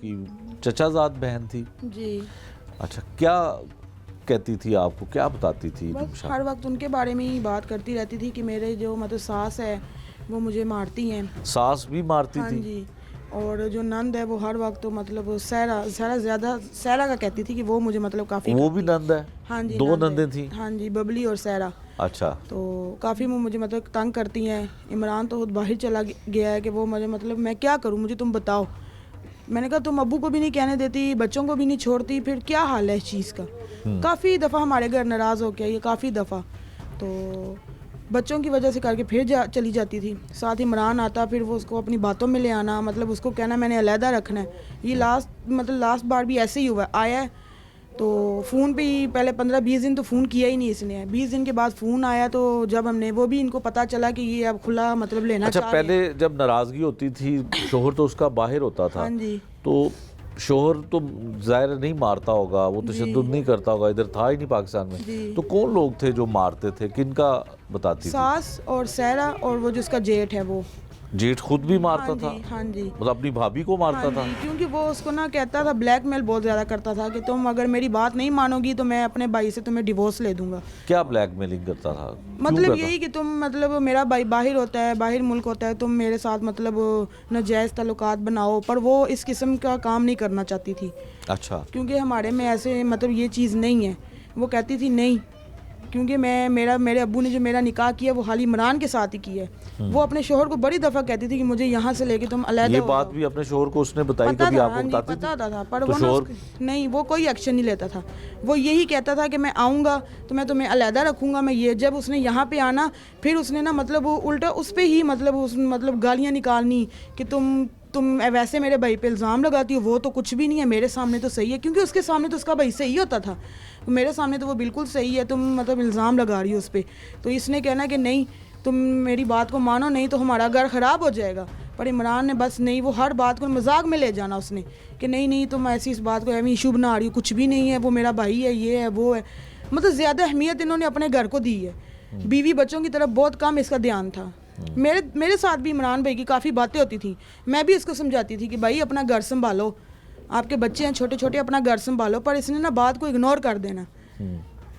کی چچا زاد بہن تھی جی. اچھا کیا کہتی تھی آپ کو, کیا بتاتی تھی؟ بس ہر وقت ان کے بارے میں ہی بات کرتی رہتی تھی کہ میرے جو مطلب ساس ہے وہ مجھے مارتی ہیں. ساس بھی مارتی ہاں تھی؟ جی. اور جو نند ہے وہ ہر وقت مطلب سیرا زیادہ سیرا کا کہتی تھی کہ وہ مجھے مطلب کافی. وہ بھی نند ہے؟ ہاں جی. 2 نندیں تھیں؟ ہاں جی, ببلی اور سیرا. اچھا. تو کافی وہ مجھے مطلب تنگ کرتی ہیں. عمران تو خود باہر چلا گیا ہے کہ وہ مجھے مطلب میں کیا کروں, مجھے تم بتاؤ. میں نے کہا تم ابو کو بھی نہیں کہنے دیتی, بچوں کو بھی نہیں چھوڑتی, پھر کیا حال ہے اس چیز کا. کافی دفعہ ہمارے گھر ناراض ہو کے یہ کافی دفعہ, تو بچوں کی وجہ سے کر کے پھر چلی جاتی تھی. ساتھ عمران آتا, پھر وہ اس کو اپنی باتوں میں لے آنا, مطلب اس کو کہنا میں نے علیحدہ رکھنا ہے. یہ لاسٹ بار بھی ایسے ہی ہوا, آیا ہے تو فون پہ ہی پہلے 15-20 دن تو فون کیا ہی نہیں اس نے. 20 دن کے بعد فون آیا تو جب ہم نے وہ بھی ان کو پتہ چلا کہ یہ اب کھلا مطلب لینا چاہ رہے ہیں. اچھا پہلے جب ناراضگی ہوتی تھی شوہر تو اس کا باہر ہوتا تھا. ہاں جی. تو شوہر تو ظاہر نہیں مارتا ہوگا, وہ تشدد نہیں کرتا ہوگا, ادھر تھا ہی نہیں پاکستان میں. تو کون لوگ تھے جو مارتے تھے, کن کا بتاتی تھی؟ ساس اور سیرا اور وہ جس کا جیٹ ہے وہ. جیٹ خود بھی مارتا تھا؟ ہاں جی. مطلب اپنی بھابھی کو مارتا تھا؟ کیونکہ وہ اس کو نا کہتا تھا, بلیک میل بہت زیادہ کرتا تھا کہ تم اگر میری بات نہیں مانو گی تو میں اپنے بھائی سے تمہیں ڈیورس لے دوں گا. کیا بلیک میلنگ کرتا تھا؟ مطلب یہی کہ تم مطلب میرا بھائی باہر ہوتا ہے, باہر ملک ہوتا ہے, تم میرے ساتھ مطلب ناجائز تعلقات بناؤ. پر وہ اس قسم کا کام نہیں کرنا چاہتی تھی. اچھا. کیونکہ ہمارے میں ایسے مطلب یہ چیز نہیں ہے. وہ کہتی تھی نہیں, کیونکہ میرے ابو نے جو میرا نکاح کیا وہ حالی عمران کے ساتھ ہی کیا ہے. وہ اپنے شوہر کو بڑی دفعہ کہتی تھی کہ مجھے یہاں سے لے کے تم علیحدہ. یہ بات بھی اپنے شوہر کو اس نے بتائی, کبھی آپ کو بتاتی تھی؟ پتا تھا, پر وہ نہیں, وہ کوئی ایکشن نہیں لیتا تھا. وہ یہی کہتا تھا کہ میں آؤں گا تو میں تمہیں علیحدہ رکھوں گا. میں یہ جب اس نے یہاں پہ آنا پھر اس نے نا مطلب الٹا اس پہ ہی مطلب گالیاں نکالنی کہ تم ویسے میرے بھائی پہ الزام لگاتی ہو, وہ تو کچھ بھی نہیں ہے, میرے سامنے تو صحیح ہے. کیونکہ اس کے سامنے تو اس کا بھائی صحیح ہوتا تھا, میرے سامنے تو وہ بالکل صحیح ہے, تم مطلب الزام لگا رہی ہو اس پہ. تو اس نے کہنا کہ نہیں تم میری بات کو مانو, نہیں تو ہمارا گھر خراب ہو جائے گا. پر عمران نے بس نہیں, وہ ہر بات کو مذاق میں لے جانا اس نے کہ نہیں تم ایسی اس بات کو ایشو بنا رہی ہو, کچھ بھی نہیں ہے, وہ میرا بھائی ہے, یہ ہے وہ ہے. مطلب زیادہ اہمیت انہوں نے اپنے گھر کو دی ہے. بیوی بچوں کی طرف بہت کم اس کا دھیان تھا. میرے ساتھ بھی عمران بھائی کی کافی باتیں ہوتی تھیں. میں بھی اس کو سمجھاتی تھی کہ بھائی اپنا گھر سنبھالو, آپ کے بچے ہیں چھوٹے چھوٹے, اپنا گھر سنبھالو. پر اس نے نا بات کو اگنور کر دینا,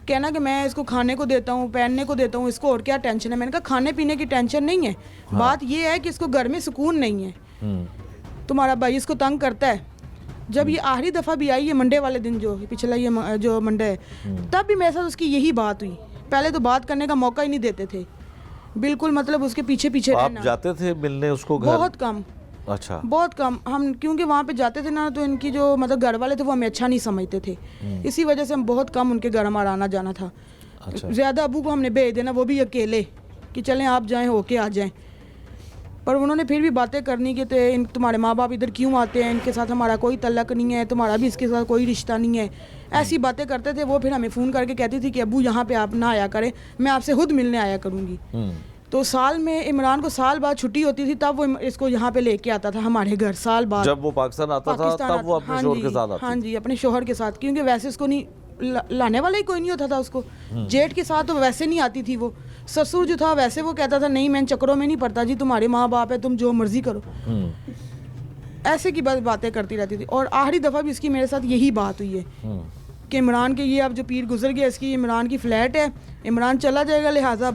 کہنا کہ میں اس کو کھانے کو دیتا ہوں, پہننے کو دیتا ہوں, اس کو اور کیا ٹینشن ہے. میں نے کہا کھانے پینے کی ٹینشن نہیں ہے, بات یہ ہے کہ اس کو گھر میں سکون نہیں ہے. تمہارا بھائی اس کو تنگ کرتا ہے. جب یہ آخری دفعہ بھی آئی ہے منڈے والے دن, جو پچھلا یہ جو منڈے ہے, تب بھی میرے ساتھ اس کی یہی بات ہوئی. پہلے تو بات کرنے کا موقع ہی نہیں دیتے تھے بالکل, مطلب اس کے پیچھے رہنا. آپ جاتے تھے ملنے اس کو گھر؟ بہت کم. اچھا. بہت کم. ہم کیونکہ وہاں پہ جاتے تھے نا تو ان کی جو مطلب گھر والے تھے وہ ہمیں اچھا نہیں سمجھتے تھے, اسی وجہ سے ہم بہت کم ان کے گھر ہمارا آنا جانا تھا. زیادہ ابو کو ہم نے بھیج دینا, وہ بھی اکیلے کہ چلیں آپ جائیں, ہو کے آ جائیں. پر انہوں نے پھر بھی باتیں کرنی کہ تمہارے ماں باپ ادھر کیوں آتے ہیں, ان کے ساتھ ہمارا کوئی تعلق نہیں ہے, تمہارا بھی اس کے ساتھ کوئی رشتہ نہیں ہے. ایسی باتیں کرتے تھے وہ. پھر ہمیں فون کر کے کہتی تھی کہ ابو یہاں پہ آپ نہ آیا کریں, میں آپ سے خود ملنے آیا کروں گی. تو سال میں عمران کو سال بعد چھٹی ہوتی تھی, تب وہ اس کو یہاں پہ لے کے آتا تھا ہمارے گھر. سال بعد جب وہ پاکستان آتا تھا تب وہ اپنے شوہر کے ساتھ آتی؟ ہاں جی, اپنے شوہر کے ساتھ, کیونکہ ویسے اس کو نہیں لانے والا ہی کوئی نہیں ہوتا تھا اس کو. جیٹ کے ساتھ تو ویسے نہیں آتی تھی وہ. سسر جو تھا ویسے وہ کہتا تھا نہیں میں ان چکروں میں نہیں پڑتا جی, تمہارے ماں باپ ہے, تم جو مرضی کرو. ایسے کی باتیں کرتی رہتی تھی. اور آخری دفعہ بھی اس کی میرے ساتھ یہی بات ہوئی ہے کہ عمران کے یہ اب جو پیر گزر گیا, اس کی عمران کی فلیٹ ہے, عمران چلا جائے گا, لہٰذا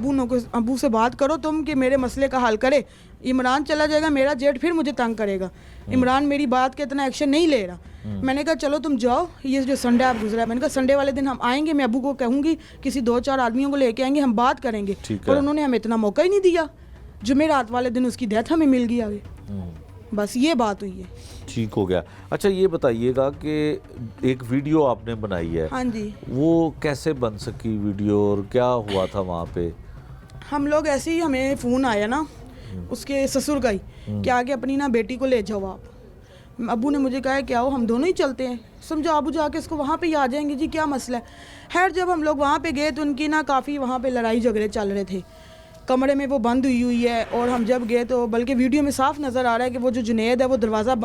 ابو سے بات کرو تم کہ میرے مسئلے کا حل کرے. عمران چلا جائے گا, میرا جیٹ پھر مجھے تنگ کرے گا. عمران میری بات کے اتنا ایکشن نہیں لے رہا. میں نے کہا چلو تم جاؤ, یہ جو سنڈے آپ گزرا ہے, میں نے کہا سنڈے والے دن ہم آئیں گے, میں ابو کو کہوں گی کسی 2-4 آدمیوں کو لے کے آئیں گے, ہم بات کریں گے. پر انہوں نے ہمیں اتنا موقع ہی نہیں دیا. جمعرات والے دن اس کی ڈیتھ ہمیں مل گئی آگے. بس یہ بات ہوئی ہے. ٹھیک ہو گیا. اچھا یہ بتائیے گا کہ ایک ویڈیو آپ نے بنائی ہے, ہاں جی, وہ کیسے بن سکی ویڈیو اور کیا ہوا تھا وہاں پہ؟ ہم لوگ ایسے ہی, ہمیں فون آیا نا اس کے سسر کا ہی کہ آگے اپنی نا بیٹی کو لے جاؤ آپ. ابو نے مجھے کہا کہ آؤ ہم دونوں ہی چلتے ہیں. سمجھو ابو جا کے اس کو وہاں پہ ہی آ جائیں گے جی, کیا مسئلہ ہے. خیر جب ہم لوگ وہاں پہ گئے تو ان کی نا کافی وہاں پہ لڑائی جھگڑے چل رہے تھے. کمرے میں وہ بند ہوئی ہے, اور ہم جب گئے تو بلکہ ویڈیو میں صاف نظر آ رہا ہے کہ وہ جو جنید ہے وہ دروازہ